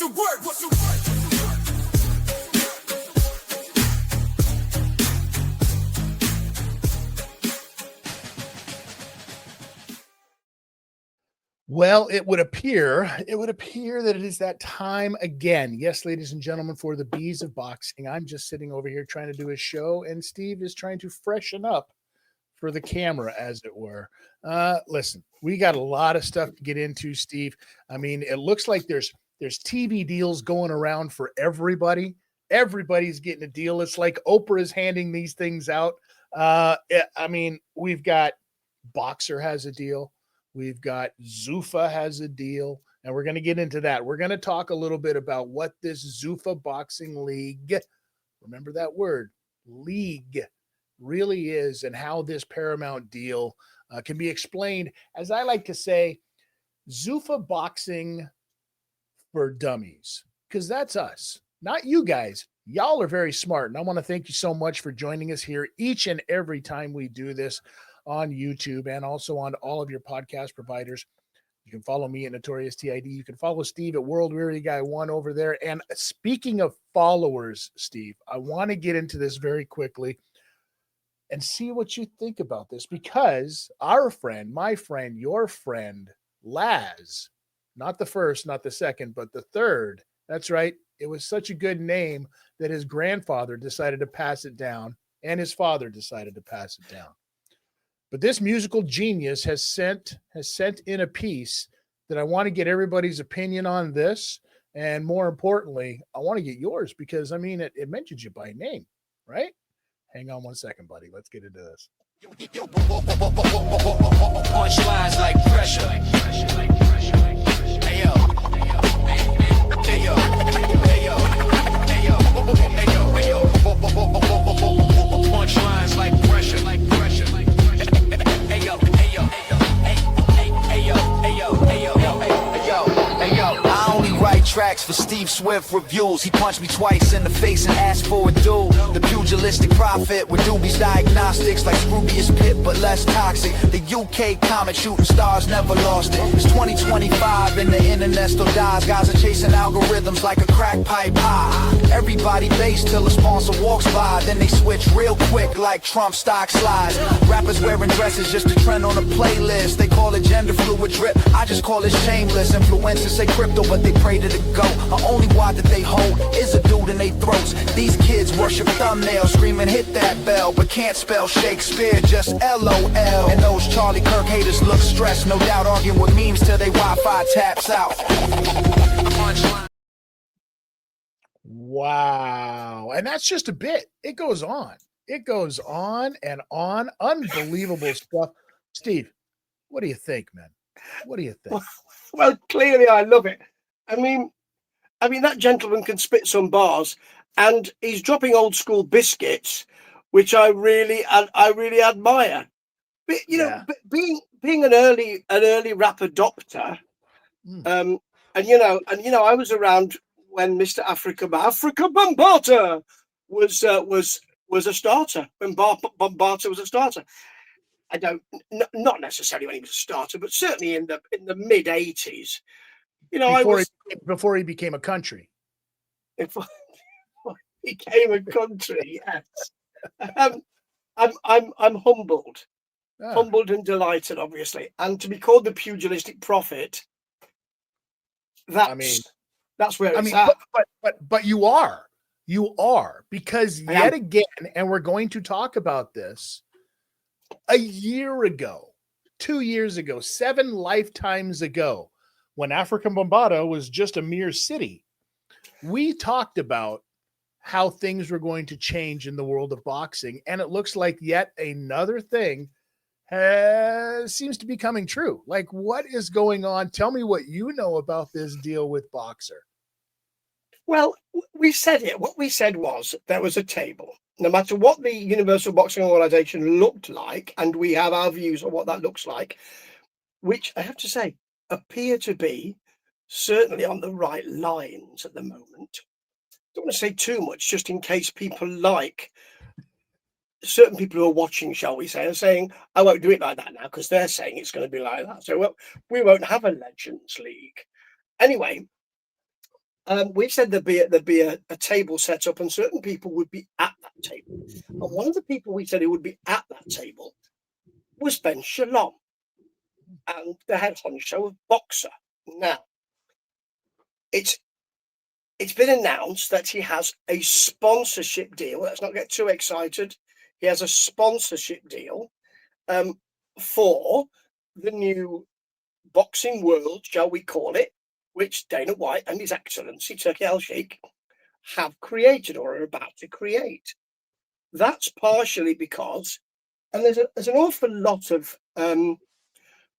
the word? What's the word? Well, it would appear that it is that time again. Yes, ladies and gentlemen, for the Bees of Boxing. I'm just sitting over here trying to do a show, and Steve is trying to freshen up for the camera, as it were. Listen, we got a lot of stuff to get into, Steve. I mean, it looks like there's TV deals going around for everybody. Everybody's getting a deal. It's like Oprah's handing these things out. I mean, we've got Boxer has a deal. We've got Zuffa has a deal, and we're going to get into that. We're going to talk a little bit about what this Zuffa Boxing League, remember that word, league, really is, and how this Paramount deal can be explained, as I like to say, Zuffa Boxing for dummies, because that's us, not you guys. Y'all are very smart, and I want to thank you so much for joining us here each and every time we do this on YouTube and also on all of your podcast providers. You can follow me at Notorious TID. You can follow Steve at World Weary Guy 1 over there. And speaking of followers, Steve, I want to get into this very quickly and see what you think about this, because our friend, my friend, your friend, Laz, not the first, not the second, but the third. That's right. It was such a good name that his grandfather decided to pass it down, and his father decided to pass it down. But this musical genius has sent in a piece that I want to get everybody's opinion on this. And more importantly, I want to get yours, because, I mean, it mentions you by name, right? Hang on one second, buddy. Let's get into this. Punchlines like pressure. Hey yo. Hey yo. Hey yo. Hey yo. Hey yo. Hey yo. Punchlines like pressure. Hey yo. Hey yo. Hey yo. Hey yo. Hey yo. Hey yo. Hey yo. I only write tracks for Steve Swift reviews. He punched me twice in the face and asked for a duel. The pugilistic prophet with doobies diagnostics, like Scroobius Pip but less toxic. The UK comic shooting stars never lost it. It's 2025 and the internet still dies. Guys are chasing algorithms like a crack pipe high. Everybody base till a sponsor walks by, then they switch real quick like Trump stock slides. Rappers wearing dresses just to trend on a playlist. They call it gender fluid drip, I just call it shameless. Influencers say crypto but they pray to the goat. The only wad that they hold is a dude in their throats. These kids worship thumbnails, screaming hit that bell, but can't spell Shakespeare, just LOL. And those Charlie Kirk haters look stressed, no doubt arguing with memes till they Wi-Fi taps out. Wow. And that's just a bit. It goes on. It goes on and on. Unbelievable stuff. Steve, what do you think, man? What do you think? Well, clearly I love it. I mean, that gentleman can spit some bars, and he's dropping old school biscuits, which I really admire. But you know, being an early rap adopter, and I was around when Mr. Africa Bambaataa was a starter. When Bambaataa was a starter. Not necessarily when he was a starter, but certainly in the mid '80s. You know, before he became a country. Before he became a country, yes. I'm humbled, humbled and delighted, obviously, and to be called the pugilistic prophet. That's where it's at. But you are, because yet again, and we're going to talk about this. A year ago, 2 years ago, 7 lifetimes ago, when African Bambaataa was just a mere city, we talked about how things were going to change in the world of boxing. And it looks like yet another thing seems to be coming true. Like, what is going on? Tell me what you know about this deal with Boxer. Well, we said it. What we said was there was a table. No matter what the Universal Boxing Organization looked like, and we have our views on what that looks like, which I have to say appear to be certainly on the right lines at the moment. Don't want to say too much, just in case people like certain people who are watching, shall we say, are saying, I won't do it like that now because they're saying it's going to be like that. So we won't have a Legends League. Anyway, We've said there'd be a table set up, and certain people would be at that table. And one of the people we said who would be at that table was Ben Shalom, and the head honcho of Boxer. Now, it's been announced that he has a sponsorship deal. Let's not get too excited. He has a sponsorship deal for the new boxing world, shall we call it, which Dana White and His Excellency Turki Al-Sheikh have created or are about to create. That's partially because, and there's an awful lot of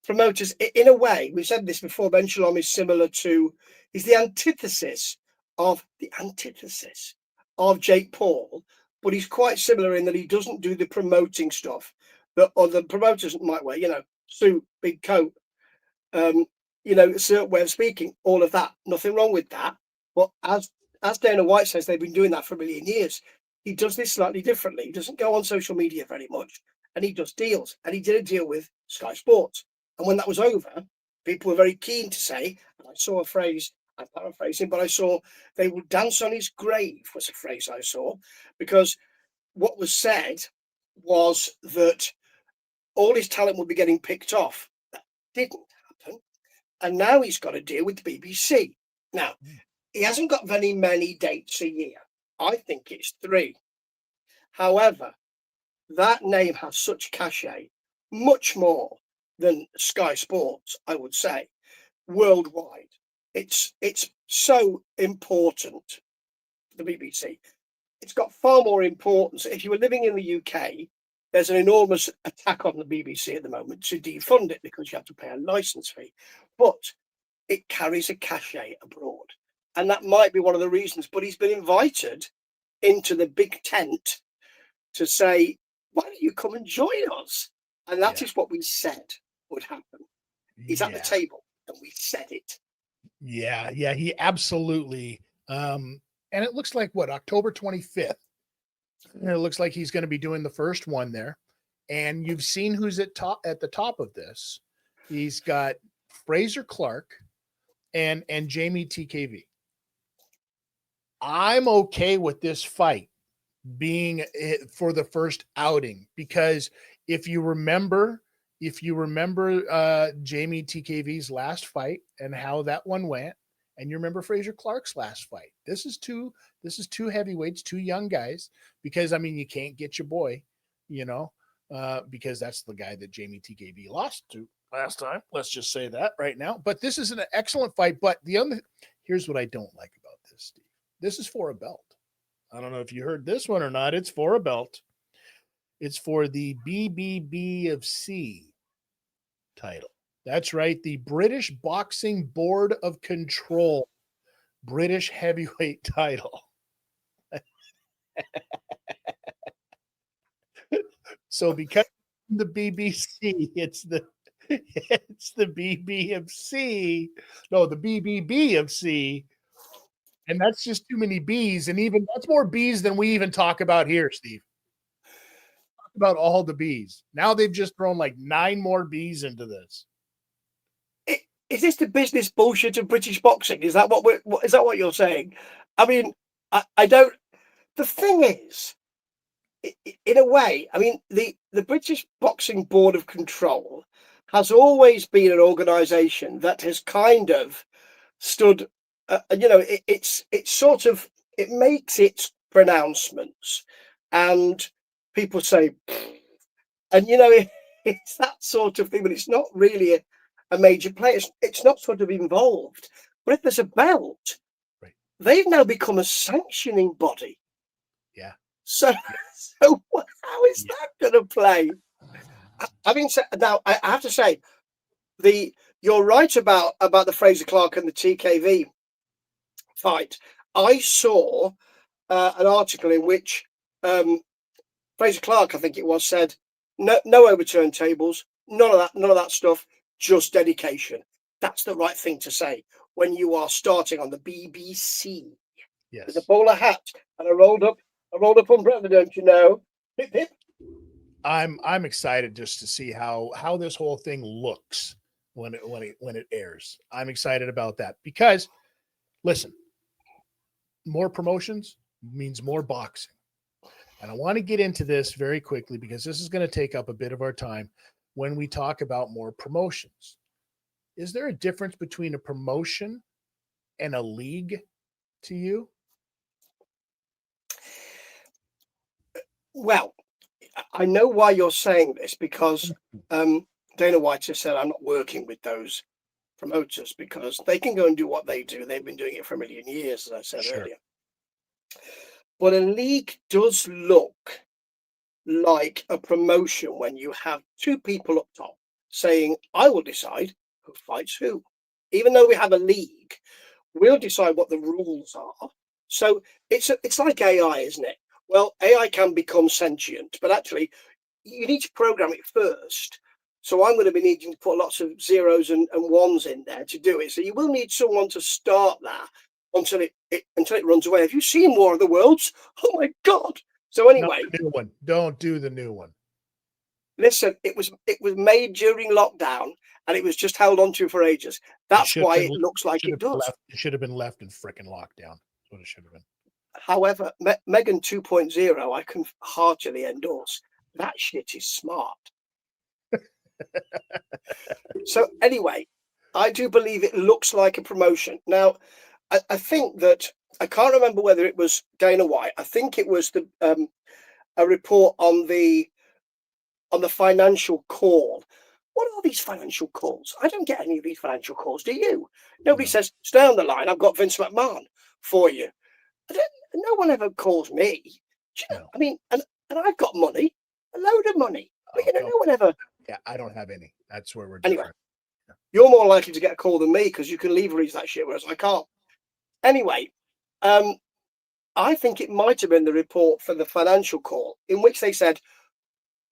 promoters, in a way, we've said this before, Ben Shalom is similar to, he's the antithesis of Jake Paul, but he's quite similar in that he doesn't do the promoting stuff that other promoters might wear, suit, big coat, a certain way of speaking, all of that, nothing wrong with that. But as Dana White says, they've been doing that for a million years. He does this slightly differently. He doesn't go on social media very much, and he does deals. And he did a deal with Sky Sports. And when that was over, people were very keen to say, and I saw a phrase, I'm paraphrasing, but I saw they would dance on his grave was a phrase I saw, because what was said was that all his talent would be getting picked off. That didn't happen. And now he's got a deal with the BBC. Now, he hasn't got very many dates a year. I think it's 3. However, that name has such cachet, much more than Sky Sports, I would say, worldwide. It's so important, the BBC. It's got far more importance. If you were living in the UK, there's an enormous attack on the BBC at the moment to defund it because you have to pay a license fee. But it carries a cachet abroad. And that might be one of the reasons. But he's been invited into the big tent to say, why don't you come and join us? And that is what we said would happen. He's at the table, and we said it. Yeah, he absolutely. And it looks like October 25th. It looks like he's going to be doing the first one there. And you've seen who's at the top of this. He's got Fraser Clark and Jamie TKV. I'm okay with this fight being for the first outing, because if you remember Jamie TKV's last fight and how that one went, and you remember Fraser Clark's last fight, this is two heavyweights, 2 young guys, because you can't get your boy, because that's the guy that Jamie TKV lost to last time. Let's just say that right now. But this is an excellent fight. But here's what I don't like about this, Steve. This is for a belt. I don't know if you heard this one or not. It's for a belt. It's for the BBB of C title. That's right. The British Boxing Board of Control British heavyweight title. So because the BBC, it's the BB of C. No, the BBB of C. And that's just too many B's. And even that's more B's than we even talk about here, Steve. Talk about all the B's. Now they've just thrown like 9 more B's into this. Is this the business bullshit of British boxing? Is that what you're saying? I don't. The thing is, in a way, the British Boxing Board of Control has always been an organisation that has kind of stood. It's sort of, it makes its pronouncements, and people say, and it's that sort of thing, but it's not really a major player. It's not sort of involved. But if there's a belt, right, they've now become a sanctioning body. Yeah. So how is that going to play? Having said, now I have to say, you're right about the Fraser Clark and the TKV fight. I saw an article in which Fraser Clark, I think it was, said no overturned tables, none of that stuff, just dedication. That's the right thing to say when you are starting on the BBC. Yes. With a bowler hat and a rolled up umbrella, don't you know? Hip, hip. I'm excited just to see how this whole thing looks when it airs. I'm excited about that because, listen, more promotions means more boxing. And I want to get into this very quickly because this is going to take up a bit of our time when we talk about more promotions. Is there a difference between a promotion and a league to you? Well, I know why you're saying this because Dana White has said I'm not working with those promoters because they can go and do what they do. They've been doing it for a million years, as I said Sure. earlier. But a league does look like a promotion when you have two people up top saying, I will decide who fights who. Even though we have a league, we'll decide what the rules are. So it's like AI, isn't it? Well, AI can become sentient, but actually you need to program it first. So I'm going to be needing to put lots of zeros and ones in there to do it. So you will need someone to start that until it runs away. Have you seen War of the Worlds? Oh my God. So anyway, Not the new one. Don't do the new one. listen, it was made during lockdown and it was just held on to for ages. That's why it looks like it does. It should have been left in frickin' lockdown. That's what it should have been. However, Megan 2.0, I can heartily endorse. That shit is smart. So anyway, I do believe it looks like a promotion. Now, I think that I can't remember whether it was Dana White. I think it was a report on the financial call. What are these financial calls? I don't get any of these financial calls. Do you? Nobody says, stay on the line. I've got Vince McMahon for you. No one ever calls me. I mean, and I've got money, a load of money. But no one ever. Yeah, I don't have any. That's where we're anyway. different. You're more likely to get a call than me because you can leverage that shit, whereas I can't. Anyway, I think it might have been the report for the financial call in which they said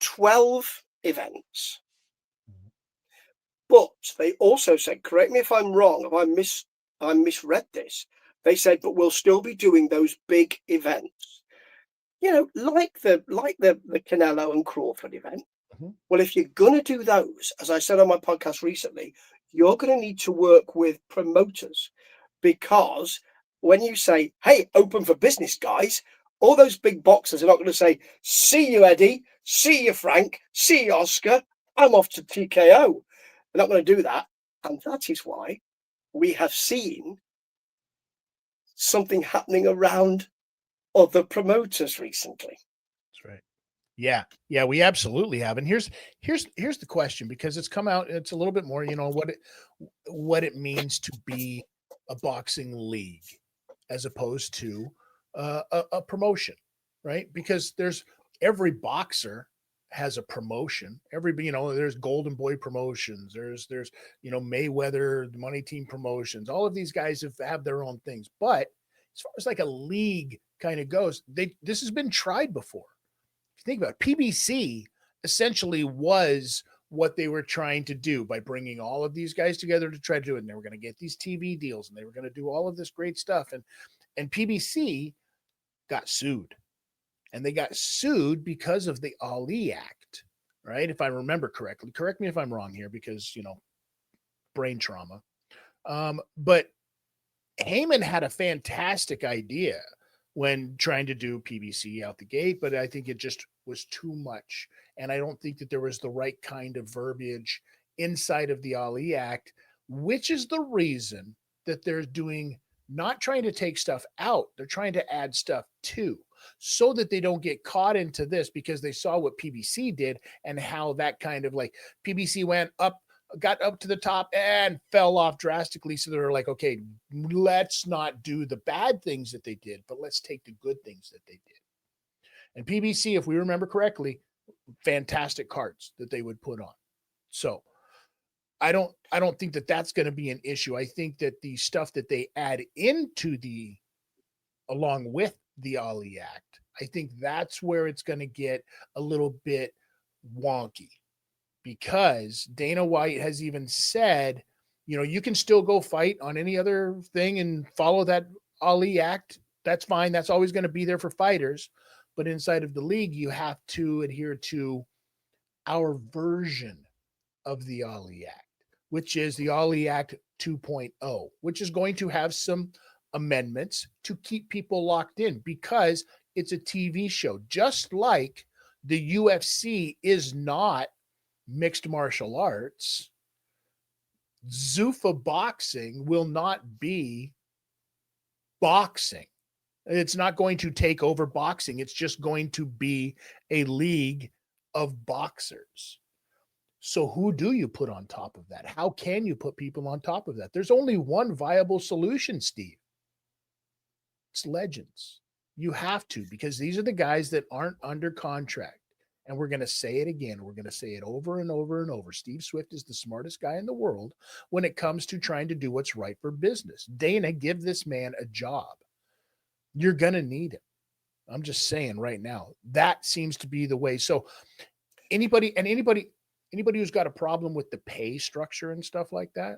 12 events. But they also said, correct me if I'm wrong, if I misread this. They said, but we'll still be doing those big events. You know, like the Canelo and Crawford event. Mm-hmm. Well, if you're going to do those, as I said on my podcast recently, you're going to need to work with promoters because when you say, hey, open for business, guys, all those big boxers are not going to say, see you, Eddie, see you, Frank, see you, Oscar, I'm off to TKO. They're not going to do that. And that is why we have seen something happening around other promoters recently. That's right. Yeah, we absolutely have. And here's the question, because it's come out, it's a little bit more, what it means to be a boxing league as opposed to a promotion, right? Because there's every boxer has a promotion. There's Golden Boy promotions. There's Mayweather, the Money Team promotions. All of these guys have their own things. But as far as like a league kind of goes, this has been tried before. If you think about it, PBC essentially was what they were trying to do by bringing all of these guys together to try to do it. And they were going to get these TV deals and they were going to do all of this great stuff. And PBC got sued. And they got sued because of the Ali Act, right? If I remember correctly. Correct me if I'm wrong here because, brain trauma. But Heyman had a fantastic idea when trying to do PBC out the gate, but I think it just was too much. And I don't think that there was the right kind of verbiage inside of the Ali Act, which is the reason that they're not trying to take stuff out. They're trying to add stuff to, so that they don't get caught into this, because they saw what PBC did and how that kind of like PBC got up to the top and fell off drastically. So they're like, okay, let's not do the bad things that they did, but let's take the good things that they did. And PBC, if we remember correctly, fantastic cards that they would put on. So I don't think that that's going to be an issue. I think that the stuff that they add into along with the Ali Act, I think that's where it's going to get a little bit wonky, because Dana White has even said, you can still go fight on any other thing and follow that Ali Act. That's fine. That's always going to be there for fighters. But inside of the league, you have to adhere to our version of the Ali Act, which is the Ali Act 2.0, which is going to have some amendments to keep people locked in because it's a TV show. Just like the UFC is not mixed martial arts, Zuffa Boxing will not be boxing. It's not going to take over boxing. It's just going to be a league of boxers. So who do you put on top of that? How can you put people on top of that? There's only one viable solution, Steve. It's legends. You have to, because these are the guys that aren't under contract. And we're going to say it again. We're going to say it over and over and over. Steve Swift is the smartest guy in the world when it comes to trying to do what's right for business. Dana, give this man a job. You're going to need him. I'm just saying right now, that seems to be the way. So anybody who's got a problem with the pay structure and stuff like that,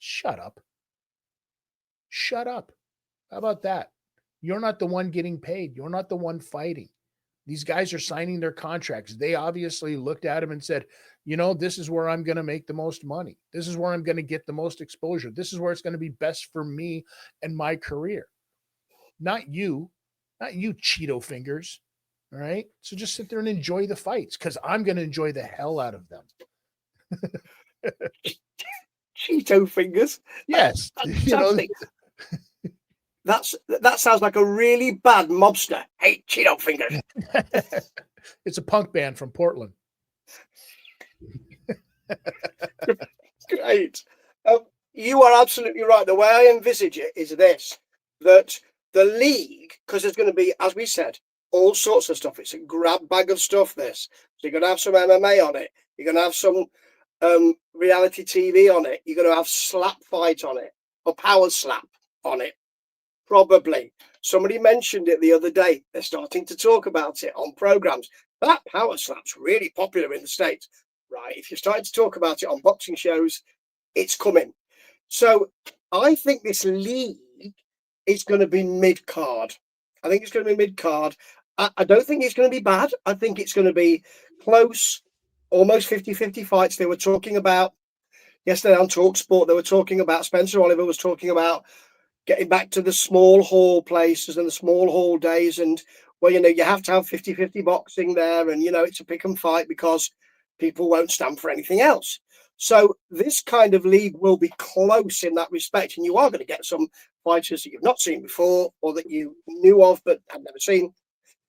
shut up. Shut up. How about that? You're not the one getting paid. You're not the one fighting. These guys are signing their contracts. They obviously looked at him and said, this is where I'm going to make the most money. This is where I'm going to get the most exposure. This is where it's going to be best for me and my career. Not you Cheeto fingers. All right. So just sit there and enjoy the fights because I'm going to enjoy the hell out of them. Cheeto fingers. Yes. That sounds like a really bad mobster. Hey, Cheeto fingers. It's a punk band from Portland. Great. You are absolutely right. The way I envisage it is this, that the league, because there's going to be, as we said, all sorts of stuff. It's a grab bag of stuff, this. So you're going to have some MMA on it. You're going to have some reality TV on it. You're going to have slap fight on it, or power slap on it. Probably. Somebody mentioned it the other day. They're starting to talk about it on programs. That power slap's really popular in the States. Right. If you're starting to talk about it on boxing shows, it's coming. So I think this league is going to be mid-card. I think it's going to be mid-card. I don't think it's going to be bad. I think it's going to be close, almost 50-50 fights. They were talking about yesterday on TalkSport, they were talking about, Spencer Oliver was talking about getting back to the small hall places and the small hall days, and you have to have 50-50 boxing there, and it's a pick and fight because people won't stand for anything else. So this kind of league will be close in that respect, and you are going to get some fighters that you've not seen before or that you knew of but have never seen.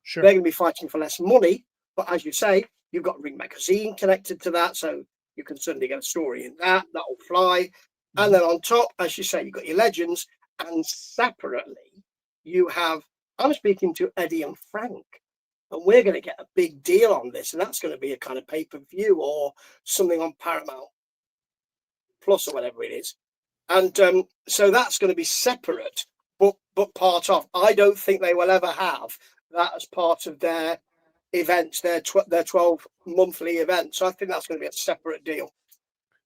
Sure. They're going to be fighting for less money, but as you say, you've got Ring Magazine connected to that, so you can suddenly get a story in that'll fly. And then on top, as you say, you've got your legends. And separately, you have, I'm speaking to Eddie and Frank, and we're going to get a big deal on this. And that's going to be a kind of pay-per-view or something on Paramount Plus or whatever it is. And so that's going to be separate, but part of. I don't think they will ever have that as part of their events, their 12 monthly events. So I think that's going to be a separate deal.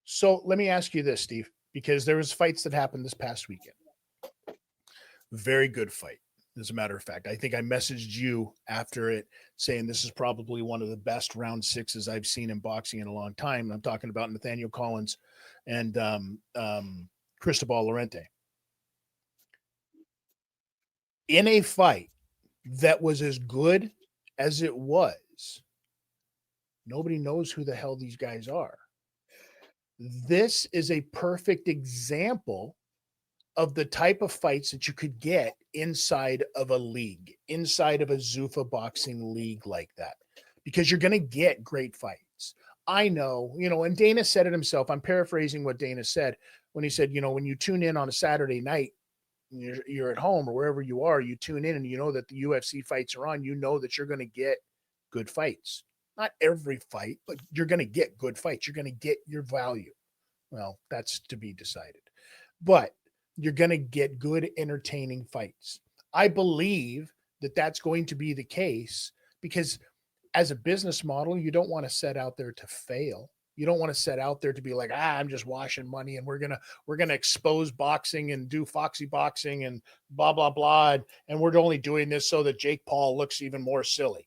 So let me ask you this, Steve, because there was fights that happened this past weekend. Very good fight, as a matter of fact. I think I messaged you after it saying this is probably one of the best round sixes I've seen in boxing in a long time. I'm talking about Nathaniel Collins and Cristobal Lorente. In a fight that was as good as it was, nobody knows who the hell these guys are. This is a perfect example of the type of fights that you could get inside of a league, inside of a Zuffa Boxing league like that, because you're going to get great fights. I know, and Dana said it himself. I'm paraphrasing what Dana said when he said, when you tune in on a Saturday night, you're at home or wherever you are, you tune in and you know that the UFC fights are on, you know that you're going to get good fights. Not every fight, but you're going to get good fights. You're going to get your value. Well, that's to be decided. But you're going to get good, entertaining fights. I believe that that's going to be the case because as a business model, you don't want to set out there to fail. You don't want to set out there to be like, I'm just washing money and we're going to expose boxing and do Foxy boxing and blah, blah, blah. And we're only doing this so that Jake Paul looks even more silly.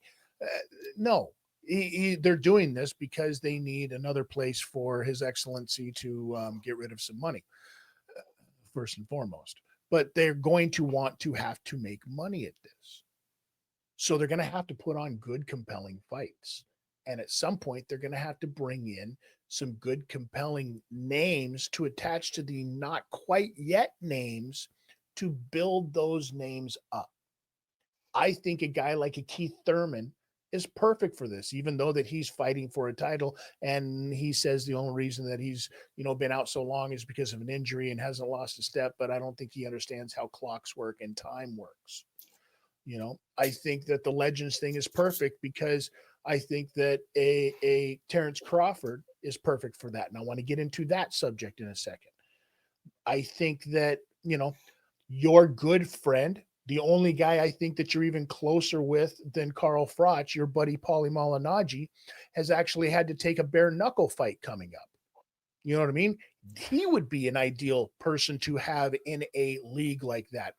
No, they're doing this because they need another place for His Excellency to get rid of some money. first and foremost. But they're going to want to have to make money at this. So they're going to have to put on good, compelling fights. And at some point, they're going to have to bring in some good, compelling names to attach to the not quite yet names to build those names up. I think a guy like a Keith Thurman is perfect for this, even though that he's fighting for a title. And he says the only reason that he's, been out so long is because of an injury and hasn't lost a step. But I don't think he understands how clocks work and time works. I think that the Legends thing is perfect because I think that a Terrence Crawford is perfect for that. And I want to get into that subject in a second. I think that, your good friend, the only guy I think that you're even closer with than Carl Froch, your buddy Paulie Malignaggi, has actually had to take a bare knuckle fight coming up. You know what I mean? He would be an ideal person to have in a league like that.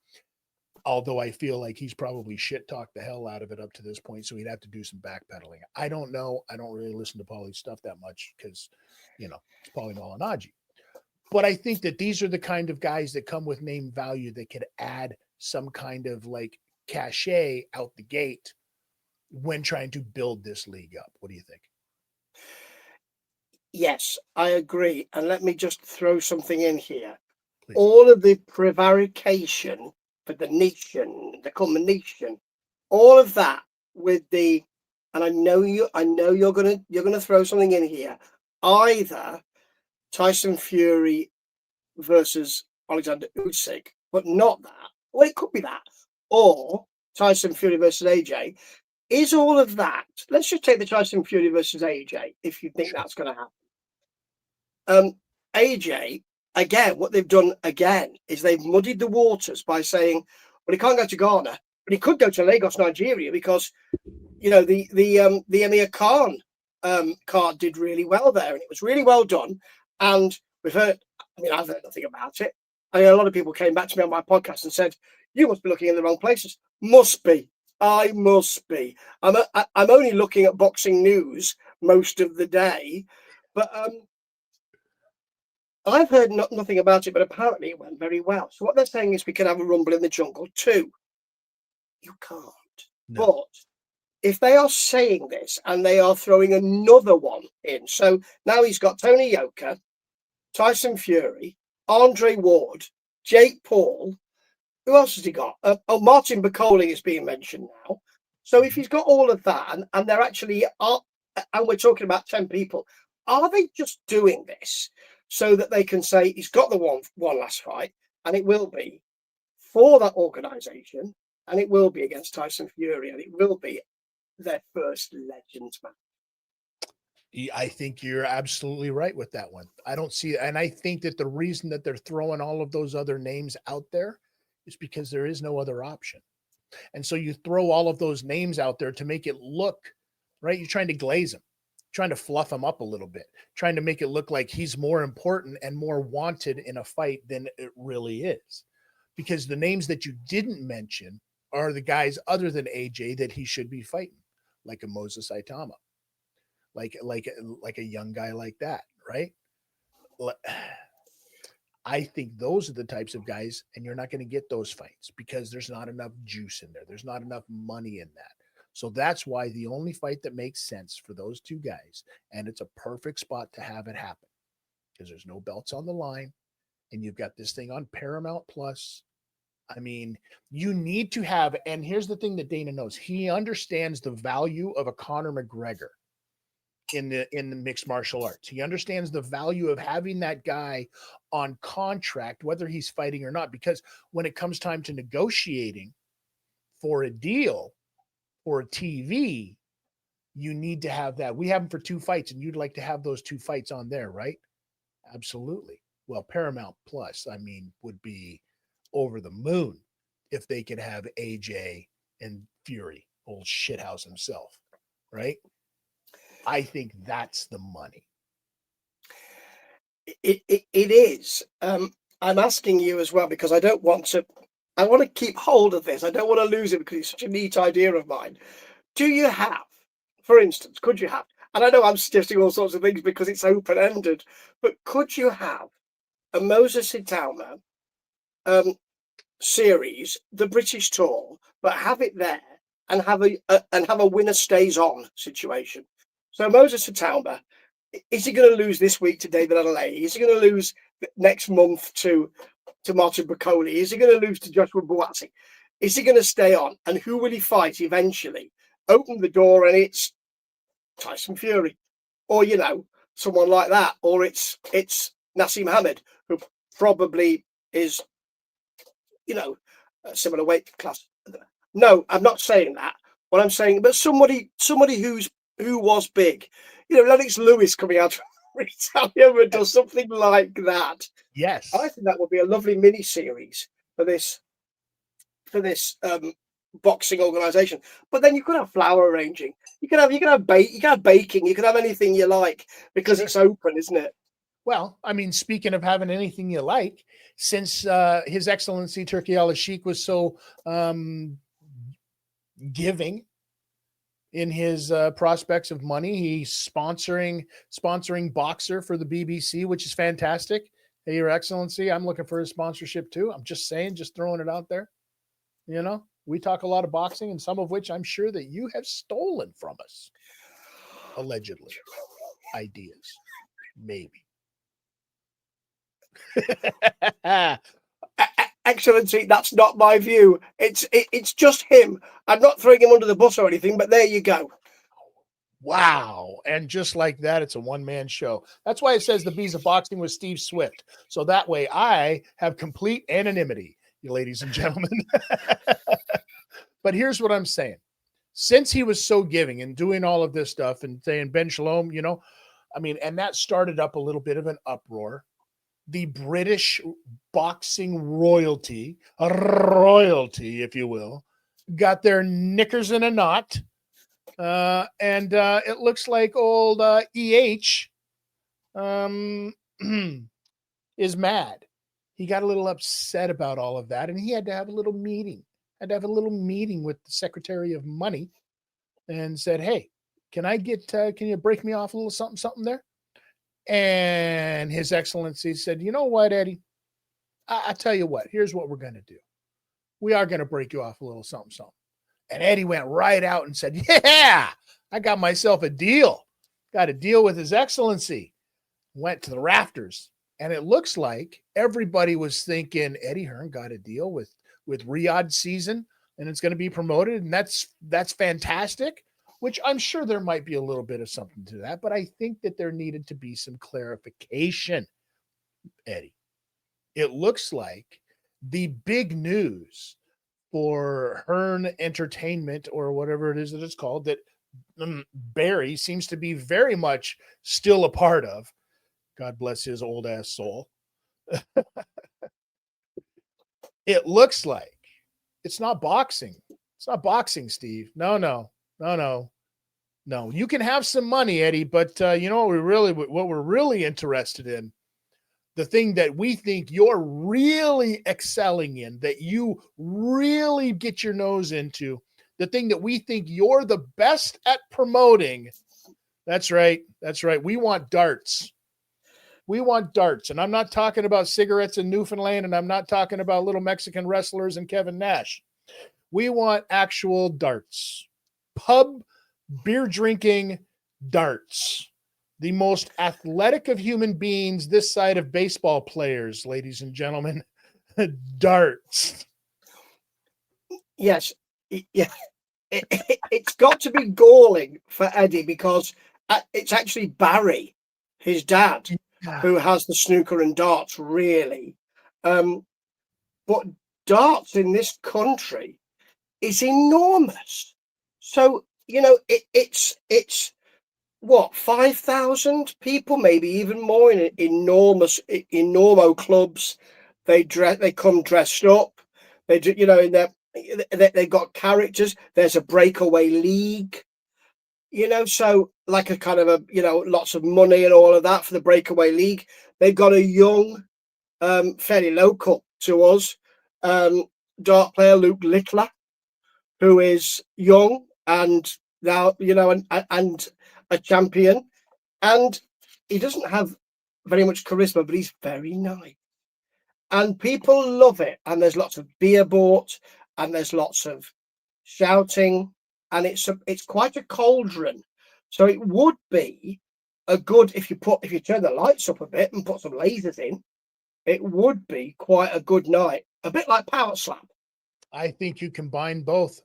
Although I feel like he's probably shit talked the hell out of it up to this point, so he'd have to do some backpedaling. I don't know. I don't really listen to Paulie's stuff that much because, it's Paulie Malignaggi. But I think that these are the kind of guys that come with name value that could add some kind of like cachet out the gate when trying to build this league up. What do you think? Yes, I agree. And let me just throw something in here. Please. All of the prevarication for the nation, the culmination, all of that with the, and I know you're gonna throw something in here. Either Tyson Fury versus Alexander Usyk, but not that. Well, it could be that, or Tyson Fury versus AJ. Is all of that? Let's just take the Tyson Fury versus AJ, if you think that's going to happen. AJ, again, what they've done again is they've muddied the waters by saying, well, he can't go to Ghana, but he could go to Lagos, Nigeria, because the Emir Khan card did really well there, and it was really well done. And we've heard, I've heard nothing about it. A lot of people came back to me on my podcast and said, you must be looking in the wrong places. Must be. I must be. I'm only looking at boxing news most of the day, but I've heard nothing about it, but apparently it went very well. So what they're saying is we can have a rumble in the jungle too. You can't. No. But if they are saying this and they are throwing another one in, so now he's got Tony Yoka, Tyson Fury, Andre Ward, Jake Paul. Who else has he got? Martin Bacoli is being mentioned now. So if he's got all of that, and they're actually are, and we're talking about 10 people, are they just doing this so that they can say he's got the one last fight, and it will be for that organization, and it will be against Tyson Fury, and it will be their first Legends match? I think you're absolutely right with that one. I don't see it. And I think that the reason that they're throwing all of those other names out there is because there is no other option. And so you throw all of those names out there to make it look, right? You're trying to glaze him, trying to fluff him up a little bit, trying to make it look like he's more important and more wanted in a fight than it really is. Because the names that you didn't mention are the guys other than AJ that he should be fighting, like a Moses Saitama. Like a young guy like that, right? I think those are the types of guys, and you're not going to get those fights because there's not enough juice in there. There's not enough money in that. So that's why the only fight that makes sense for those two guys, and it's a perfect spot to have it happen, because there's no belts on the line, and you've got this thing on Paramount Plus. I mean, you need to have, and here's the thing that Dana knows. He understands the value of a Conor McGregor in the mixed martial arts. He understands the value of having that guy on contract, whether he's fighting or not, because when it comes time to negotiating for a deal or a TV, you need to have that. We have him for 2 fights, and you'd like to have those 2 fights on there, right? Absolutely. Well, Paramount Plus, would be over the moon if they could have AJ and Fury, old shithouse himself, right? I think that's the money. It is. I'm asking you as well because I want to keep hold of this. I don't want to lose it because it's such a neat idea of mine. Do you have, for instance, could you have, and I know I'm suggesting all sorts of things because it's open-ended, but could you have a Moses Saitama series, the British tour, but have it there and have a winner stays on situation. So Moses Ataumba, is he going to lose this week to David Adelaide? Is he going to lose next month to Martin Broccoli? Is he going to lose to Joshua Buatsi? Is he going to stay on? And who will he fight eventually? Open the door and it's Tyson Fury, or someone like that, or it's Nassim Hamed, who probably is a similar weight class. No, I'm not saying that. What I'm saying, but somebody who was big, Lennox Lewis coming out from Italian and does something like that. Yes, I think that would be a lovely mini series for this boxing organization. But then you could have flower arranging. You can have baking. You can have anything you like because it's open, isn't it? Well, I mean, speaking of having anything you like, since His Excellency Turki al-Sheikh was so giving in his prospects of money, he's sponsoring Boxer for the BBC, which is fantastic. Hey, Your Excellency, I'm looking for a sponsorship too. I'm just saying, just throwing it out there. We talk a lot of boxing, and some of which I'm sure that you have stolen from us. Allegedly. Ideas. Maybe. Excellency, that's not my view. It's just him. I'm not throwing him under the bus or anything, but there you go. Wow. And just like that, it's a one-man show. That's why it says the Bees of Boxing with Steve Swift. So that way I have complete anonymity, you ladies and gentlemen. But here's what I'm saying. Since he was so giving and doing all of this stuff and saying Ben Shalom, and that started up a little bit of an uproar. The British boxing royalty, if you will, got their knickers in a knot. And it looks like old EH is mad. He got a little upset about all of that, and he had to have a little meeting. With the Secretary of Money and said, hey, can you break me off a little something there? And His Excellency said, you know what, Eddie? I tell you what, here's what we're going to do. We are going to break you off a little something. And Eddie went right out and said, yeah, I got myself a deal. Got a deal with His Excellency. Went to the rafters. And it looks like everybody was thinking Eddie Hearn got a deal with Riyadh season, and it's going to be promoted. And that's fantastic, which I'm sure there might be a little bit of something to that. But I think that there needed to be some clarification, Eddie. It looks like the big news for Hearn Entertainment, or whatever it is that it's called, that Barry seems to be very much still a part of. God bless his old ass soul. It looks like it's not boxing. It's not boxing, Steve. No. You can have some money, Eddie, but what we're really interested in, the thing that we think you're really excelling in, that you really get your nose into, the thing that we think you're the best at promoting. That's right. We want darts. And I'm not talking about cigarettes in Newfoundland, and I'm not talking about little Mexican wrestlers and Kevin Nash. We want actual darts. Pub beer drinking darts. The most athletic of human beings this side of baseball players, ladies and gentlemen. Darts. Yes. Yeah. It's got to be galling for Eddie, because it's actually Barry, his dad, who has the snooker and darts, really. But darts in this country is enormous. So, it's what, 5,000 people, maybe even more, in enormo clubs. They come dressed up. They do, they got characters. There's a breakaway league. So like a kind of lots of money and all of that for the breakaway league. They've got a young, fairly local to us, dart player, Luke Littler, who is young and now, and a champion. And he doesn't have very much charisma, but he's very nice. and people love it. And there's lots of beer bought, and there's lots of shouting, and it's quite a cauldron. So it would be a good, if you turn the lights up a bit and put some lasers in, it would be quite a good night. A bit like Power Slam. I think you combine both.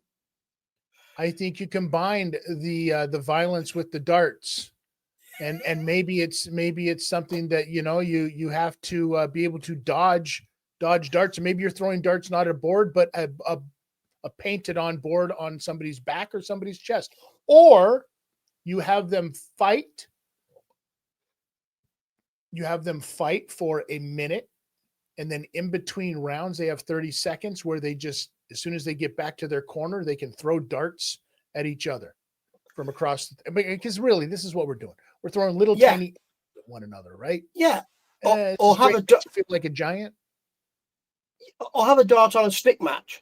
I think you combined the violence with the darts, and maybe it's something that you have to be able to dodge darts, and maybe you're throwing darts not at a board but a painted on board on somebody's back or somebody's chest, or you have them fight for a minute, and then in between rounds they have 30 seconds where they just, as soon as they get back to their corner, they can throw darts at each other from across, because really this is what we're doing. We're throwing little tiny at one another, right? Yeah. Or have feel like a giant. Or have a dart on a stick match,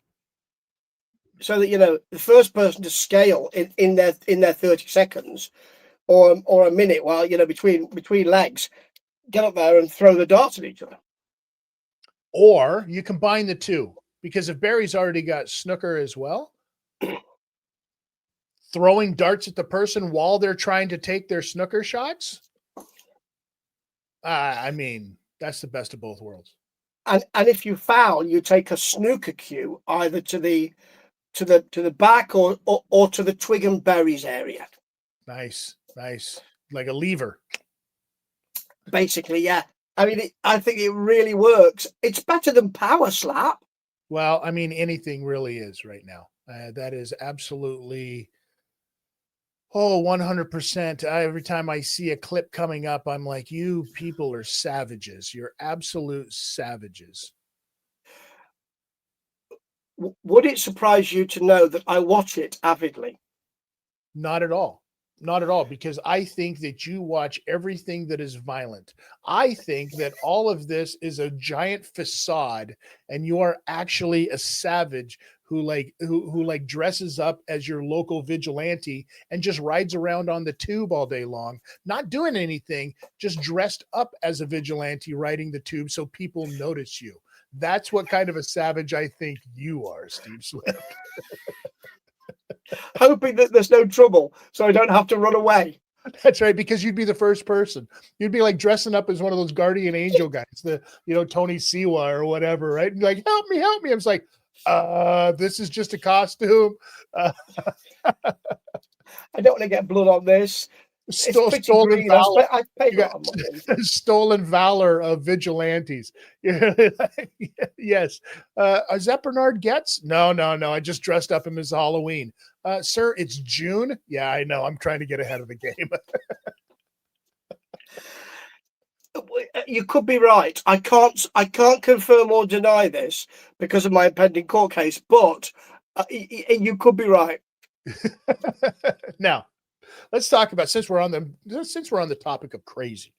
so that the first person to scale in their 30 seconds or a minute, while between legs, get up there and throw the darts at each other. Or you combine the two, because if Barry's already got snooker as well, throwing darts at the person while they're trying to take their snooker shots. I mean, that's the best of both worlds. And if you foul, you take a snooker cue either to the back or to the twig and berries area. Nice, like a lever. Basically, yeah. I mean, I think it really works. It's better than Power Slap. Well, I mean, anything really is right now. That is absolutely, 100%. Every time I see a clip coming up, I'm like, you people are savages. You're absolute savages. Would it surprise you to know that I watch it avidly? Not at all. Not at all, because I think that you watch everything that is violent. I think that all of this is a giant facade, and you are actually a savage who dresses up as your local vigilante and just rides around on the tube all day long, not doing anything, just dressed up as a vigilante riding the tube so people notice you. That's what kind of a savage I think you are, Steve Swift. Hoping that there's no trouble so I don't have to run away. That's right, because you'd be the first person. You'd be like dressing up as one of those guardian angel guys, Tony Siwa or whatever, right? And like, help me. I was like, this is just a costume. I don't want to get blood on this. Stolen valor. I paid a lot of money. Stolen valor of vigilantes. Yes. Is that Bernard Getz? No. I just dressed up him as Halloween. Sir, it's June. Yeah, I know. I'm trying to get ahead of the game. You could be right. I can't confirm or deny this because of my impending court case, but you could be right. Now, let's talk about, since we're on the topic of crazy,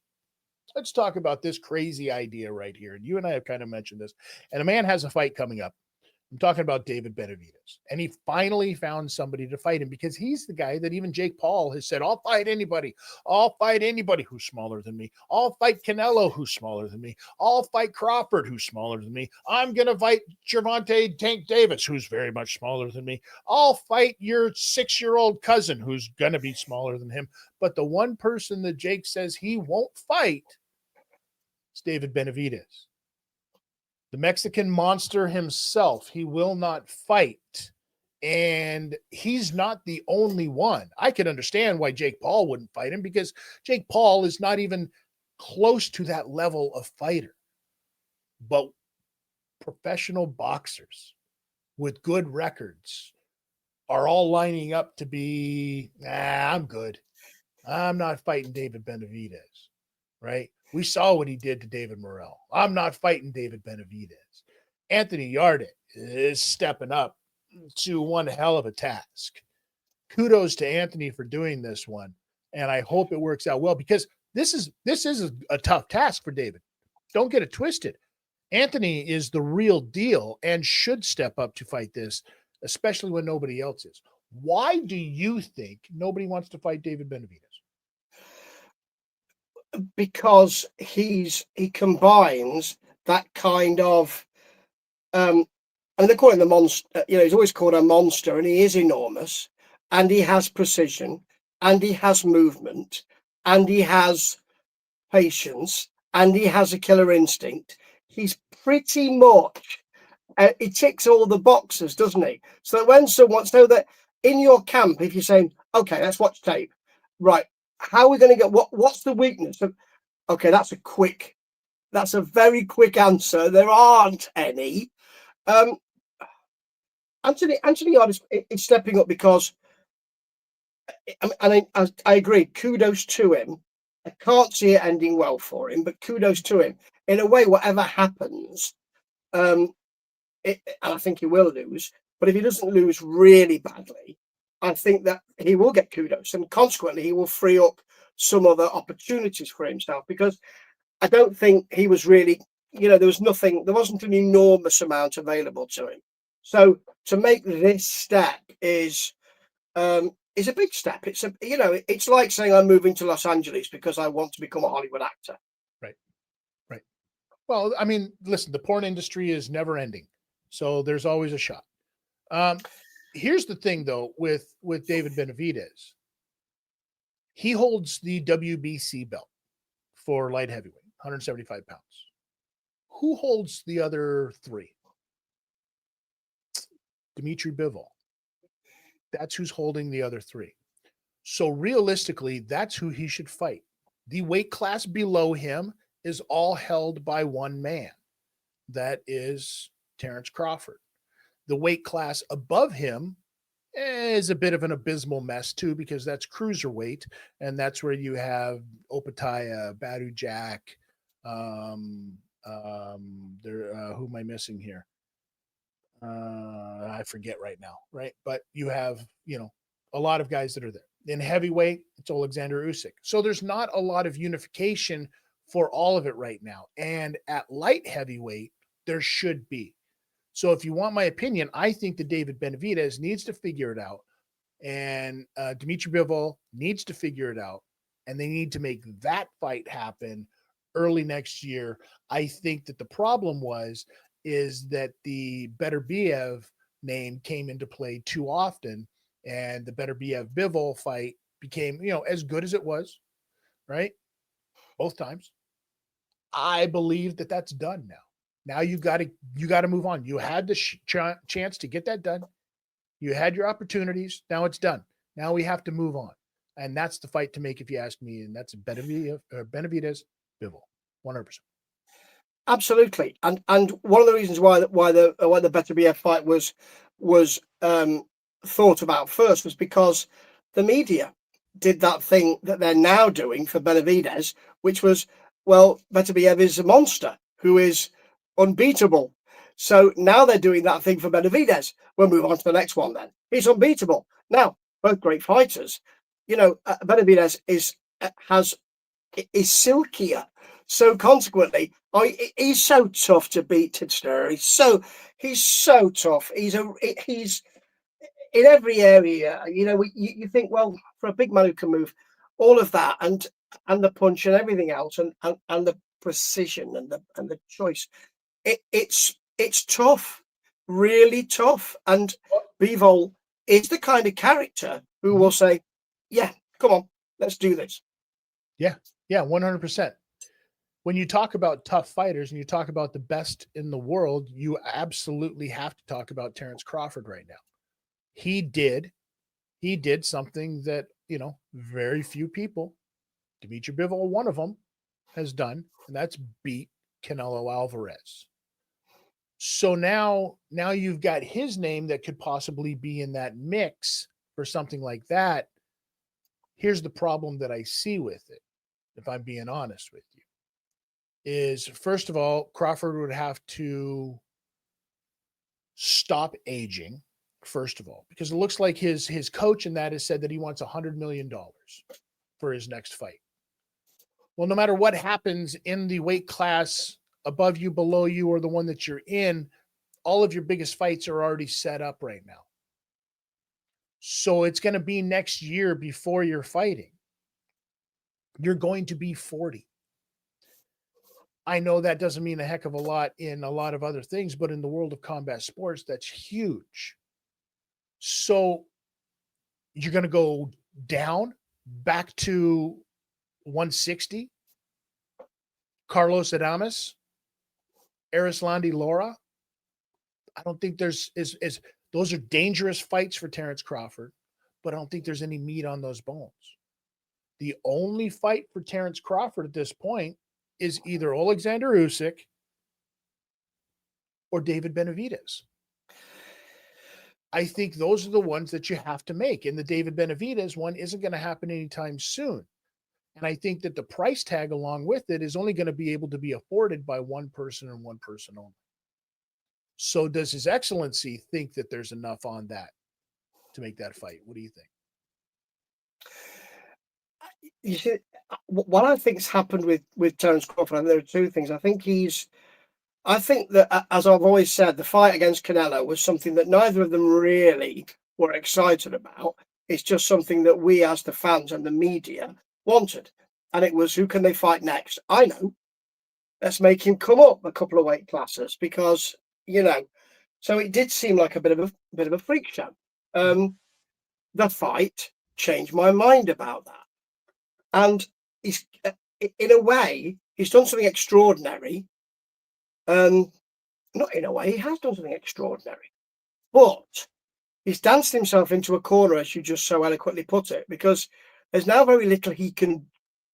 let's talk about this crazy idea right here. And you and I have kind of mentioned this. And a man has a fight coming up. I'm talking about David Benavidez. And he finally found somebody to fight him, because he's the guy that even Jake Paul has said, I'll fight anybody. I'll fight anybody who's smaller than me. I'll fight Canelo, who's smaller than me. I'll fight Crawford, who's smaller than me. I'm going to fight Gervonta Tank Davis, who's very much smaller than me. I'll fight your 6-year-old cousin, who's going to be smaller than him. But the one person that Jake says he won't fight is David Benavidez. The Mexican monster himself, he will not fight. And he's not the only one. I can understand why Jake Paul wouldn't fight him, because Jake Paul is not even close to that level of fighter. But professional boxers with good records are all lining up to be, I'm good. I'm not fighting David Benavidez, right? We saw what he did to David Morrell. I'm not fighting David Benavidez. Anthony Yarde is stepping up to one hell of a task. Kudos to Anthony for doing this one. And I hope it works out well, because this is a tough task for David. Don't get it twisted. Anthony is the real deal and should step up to fight this, especially when nobody else is. Why do you think nobody wants to fight David Benavidez? Because he combines that kind of, and they call him the monster. He's always called a monster, and he is enormous, and he has precision, and he has movement, and he has patience, and he has a killer instinct. He's pretty much, he ticks all the boxes, doesn't he? So when someone, so that in your camp, if you're saying, okay, let's watch tape, right? How are we going to get what's the weakness? Okay, that's a very quick answer. There aren't any. Anthony Yard is stepping up because, and I agree. Kudos to him. I can't see it ending well for him, but kudos to him. In a way, whatever happens, and I think he will lose. But if he doesn't lose really badly, I think that he will get kudos, and consequently, he will free up some other opportunities for himself. Because I don't think he was really, there wasn't an enormous amount available to him. So to make this step is a big step. It's like saying I'm moving to Los Angeles because I want to become a Hollywood actor. Right. Well, I mean, listen, the porn industry is never ending, so there's always a shot. Here's the thing, though, with David Benavidez, he holds the WBC belt for light heavyweight, 175 pounds. Who holds the other three? Dmitry Bivol. That's who's holding the other three. So realistically, that's who he should fight. The weight class below him is all held by one man. That is Terrence Crawford. The weight class above him is a bit of an abysmal mess too, because that's cruiserweight, and that's where you have Opataya, Badu Jack. Who am I missing here? I forget right now, right? But you have, a lot of guys that are there. In heavyweight, it's Alexander Usyk. So there's not a lot of unification for all of it right now. And at light heavyweight, there should be. So if you want my opinion, I think that David Benavidez needs to figure it out. And Dmitry Bivol needs to figure it out. And they need to make that fight happen early next year. I think that the problem is that the Beterbiev name came into play too often, and the Beterbiev Bivol fight became, as good as it was, right? Both times. I believe that that's done now. Now you got to move on. You had the chance to get that done. You had your opportunities. Now it's done. Now we have to move on, and that's the fight to make, if you ask me. And that's Benavidez Bivol, 100%. Absolutely, and one of the reasons why the Beterbiev fight was thought about first was because the media did that thing that they're now doing for Benavidez, which was, well, Beterbiev is a monster who is unbeatable. So now they're doing that thing for Benavidez. We'll move on to the next one then. He's unbeatable. Now, both great fighters. Benavidez is silkier. So consequently, he's so tough to beat, Tidster. He's so tough. He's in every area. You think, well, for a big man who can move, all of that and the punch and everything else, and the precision and the choice, it's tough, really tough. And Bivol is the kind of character who will say, "Yeah, come on, let's do this." Yeah, 100%. When you talk about tough fighters and you talk about the best in the world, you absolutely have to talk about Terrence Crawford right now. He did something that, very few people, Dmitry Bivol, one of them, has done, and that's beat Canelo Alvarez. So now you've got his name that could possibly be in that mix for something like that. Here's the problem that I see with it, if I'm being honest with you, is, first of all, Crawford would have to stop aging, first of all, because it looks like his coach in that has said that he wants $100 million for his next fight. Well, no matter what happens in the weight class above you, below you, or the one that you're in, all of your biggest fights are already set up right now. So it's going to be next year before you're fighting. You're going to be 40. I know that doesn't mean a heck of a lot in a lot of other things, but in the world of combat sports, that's huge. So you're going to go down back to 160. Carlos Adames, Arislandi Lara. I don't think there's is those are dangerous fights for Terrence Crawford, but I don't think there's any meat on those bones. The only fight for Terrence Crawford at this point is either Alexander Usyk or David Benavidez. I think those are the ones that you have to make. And the David Benavidez one isn't going to happen anytime soon. And I think that the price tag along with it is only going to be able to be afforded by one person and one person only. So does His Excellency think that there's enough on that to make that fight? What do you think? You see, what I think's happened with Terence Crawford, and there are two things. I think that, as I've always said, the fight against Canelo was something that neither of them really were excited about. It's just something that we, as the fans and the media, wanted. And it was, who can they fight next? I know. Let's make him come up a couple of weight classes because, so it did seem like a bit of a freak show. The fight changed my mind about that. And he's, in a way, he's done something extraordinary. Not in a way, he has done something extraordinary, but he's danced himself into a corner, as you just so eloquently put it, because there's now very little he can.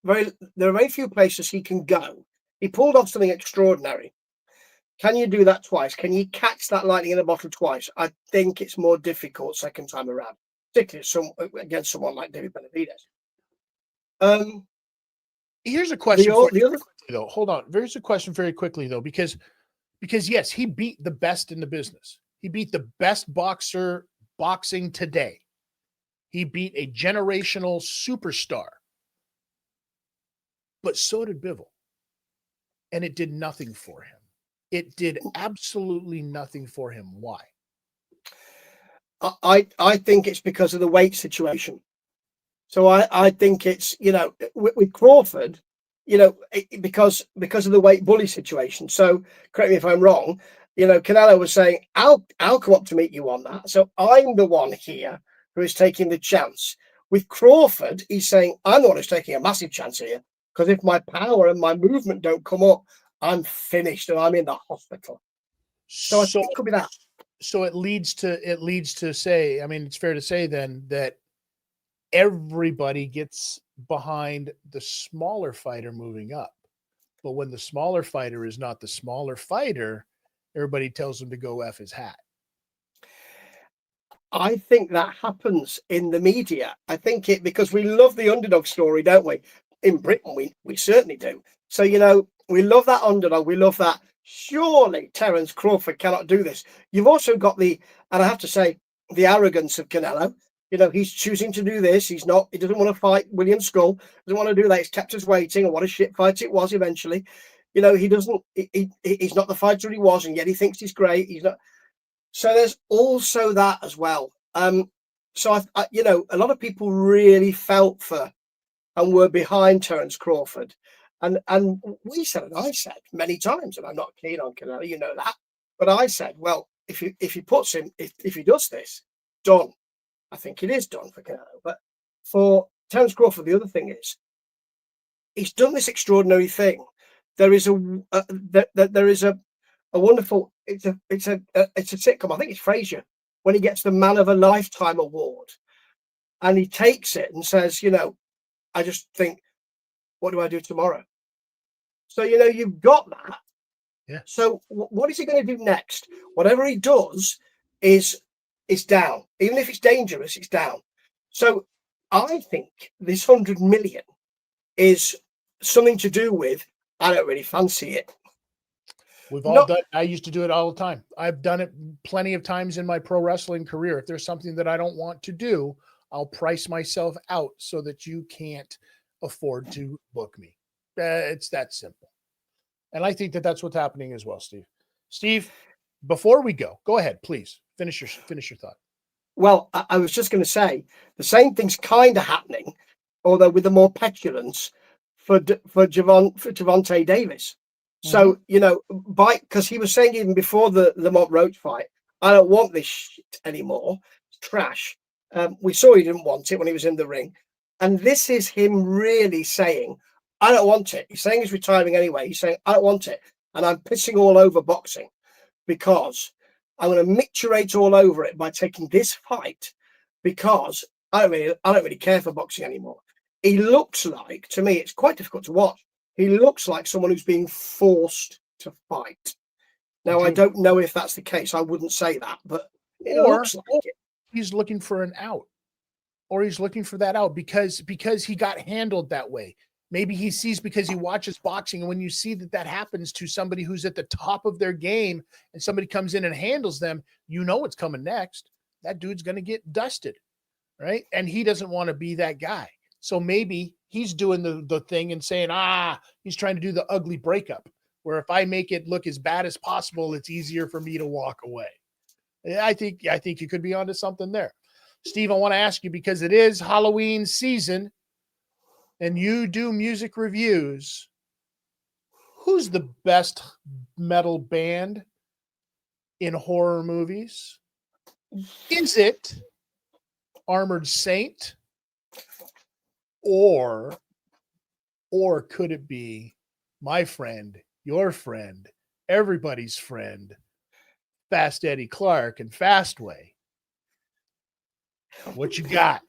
There are very few places he can go. He pulled off something extraordinary. Can you do that twice? Can you catch that lightning in a bottle twice? I think it's more difficult second time around, particularly against someone like David Benavidez. Here's a question for you, though. Hold on. Here's a question very quickly, though, because yes, he beat the best in the business. He beat the best boxer boxing today. He beat a generational superstar. But so did Bivol. And it did nothing for him. It did absolutely nothing for him. Why? I think it's because of the weight situation. So I think it's, with Crawford, because of the weight bully situation. So correct me if I'm wrong, Canelo was saying, I'll come up to meet you on that. So I'm the one here who is taking the chance. With Crawford, he's saying, I'm the one who's taking a massive chance here, because if my power and my movement don't come up, I'm finished and I'm in the hospital. So I think it could be that. So it leads to say, I mean, it's fair to say then that everybody gets behind the smaller fighter moving up. But when the smaller fighter is not the smaller fighter, everybody tells him to go F his hat. I think that happens in the media. I think because we love the underdog story, don't we? In Britain, we certainly do. So, we love that underdog. We love that. Surely Terence Crawford cannot do this. You've also got and I have to say, the arrogance of Canelo. He's choosing to do this. He doesn't want to fight William Skull. Doesn't want to do that. He's kept us waiting. And what a shit fight it was eventually. He's not the fighter he was, and yet he thinks he's great. He's not. So there's also that as well. So I a lot of people really felt for and were behind Terence Crawford. And we said, and I said many times, and I'm not keen on Canelo, you know that. But I said, well, if he puts him, if he does this, done. I think it is done for Canelo. But for Terence Crawford, the other thing is, he's done this extraordinary thing. There is a wonderful. It's a sitcom. I think it's Frasier, when he gets the Man of a Lifetime award, and he takes it and says, I just think, what do I do tomorrow? So you've got that. Yeah. So what is he going to do next? Whatever he does is down. Even if it's dangerous, it's down. So I think this 100 million is something to do with, I don't really fancy it. We've all done. I used to do it all the time. I've done it plenty of times in my pro wrestling career. If there's something that I don't want to do, I'll price myself out so that you can't afford to book me. It's that simple. And I think that that's what's happening as well, Steve. Steve, before we go ahead, please finish your thought. Well, I was just going to say the same thing's kind of happening, although with the more petulance for Gervonta Davis. So, because he was saying even before the Mont Roach fight, I don't want this shit anymore. It's trash. We saw he didn't want it when he was in the ring. And this is him really saying, I don't want it. He's saying he's retiring anyway. He's saying, I don't want it. And I'm pissing all over boxing because I'm going to micturate all over it by taking this fight because I don't really care for boxing anymore. He looks like, to me, it's quite difficult to watch. He looks like someone who's being forced to fight. Now, I don't know if that's the case. I wouldn't say that, but it looks like it. He's looking for an out, or he's looking for that out because he got handled that way. Maybe he sees because he watches boxing, and when you see that happens to somebody who's at the top of their game and somebody comes in and handles them, you know what's coming next. That dude's going to get dusted, right? And he doesn't want to be that guy. So maybe he's doing the thing and saying, he's trying to do the ugly breakup, where if I make it look as bad as possible, it's easier for me to walk away. I think you could be onto something there. Steve, I want to ask you, because it is Halloween season and you do music reviews, who's the best metal band in horror movies? Is it Armored Saint? Or could it be my friend, your friend, everybody's friend, Fast Eddie Clark and Fastway? What you got?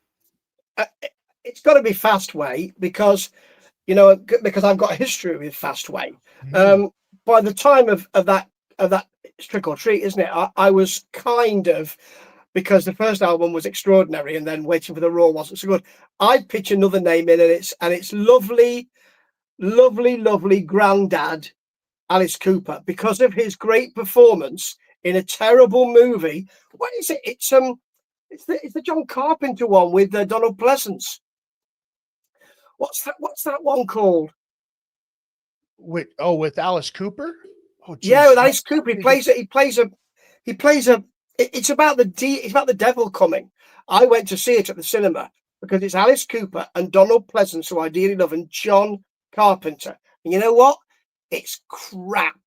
It's got to be Fastway because I've got a history with Fastway. By the time of that Trick or Treat, isn't it? I was kind of, because the first album was extraordinary and then Waiting for the Roar wasn't so good. I'd pitch another name in, and it's lovely, lovely, lovely granddad Alice Cooper, because of his great performance in a terrible movie. What is it? It's the John Carpenter one with Donald Pleasance. What's that one called? With Alice Cooper? Oh, geez. Yeah, with Alice Cooper. He plays a. It's about the devil coming. I went to see it at the cinema because it's Alice Cooper and Donald Pleasance, who I dearly love, and John Carpenter. And you know what? It's crap.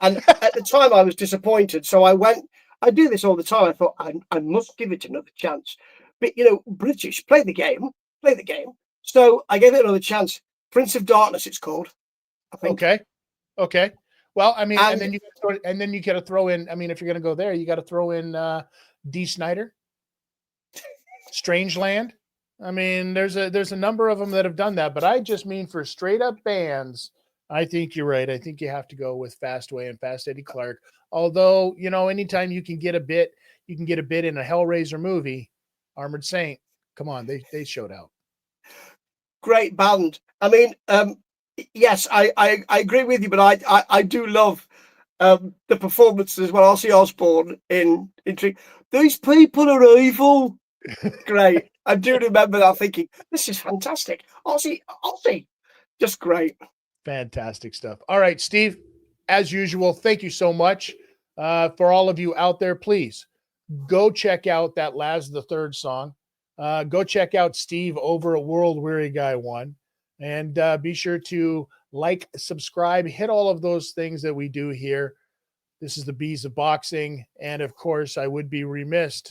And at the time I was disappointed. So I went, I do this all the time. I thought I must give it another chance. But, British, play the game. So I gave it another chance. Prince of Darkness, it's called, I think. Okay. Well, I mean, and then you got to throw in, I mean, if you're going to go there, you got to throw in Dee Snider, Strangeland. I mean, there's a number of them that have done that, but I just mean for straight up bands, I think you're right. I think you have to go with Fastway and Fast Eddie Clark. Although, anytime you can get a bit in a Hellraiser movie, Armored Saint, come on, they showed out. Great band. I mean, yes, I agree with you, but I do love the performances as well. Ozzy Osbourne in These people are evil. Great. I do remember that, thinking, this is fantastic. Ozzy, just great. Fantastic stuff. All right, Steve, as usual, thank you so much. For all of you out there, please go check out that Laz the Third song. Go check out Steve over at World Weary Guy 1. And be sure to like, subscribe, hit all of those things that we do here. This is the Bees of Boxing. And of course, I would be remiss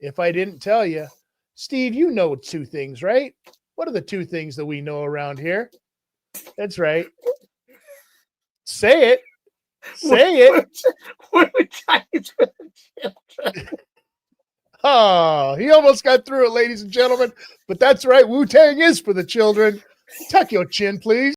if I didn't tell you, Steve, you know 2 things, right? What are the 2 things that we know around here? That's right. Say it. We're Italians for the children. Oh, he almost got through it, ladies and gentlemen. But that's right. Wu-Tang is for the children. Tuck your chin, please.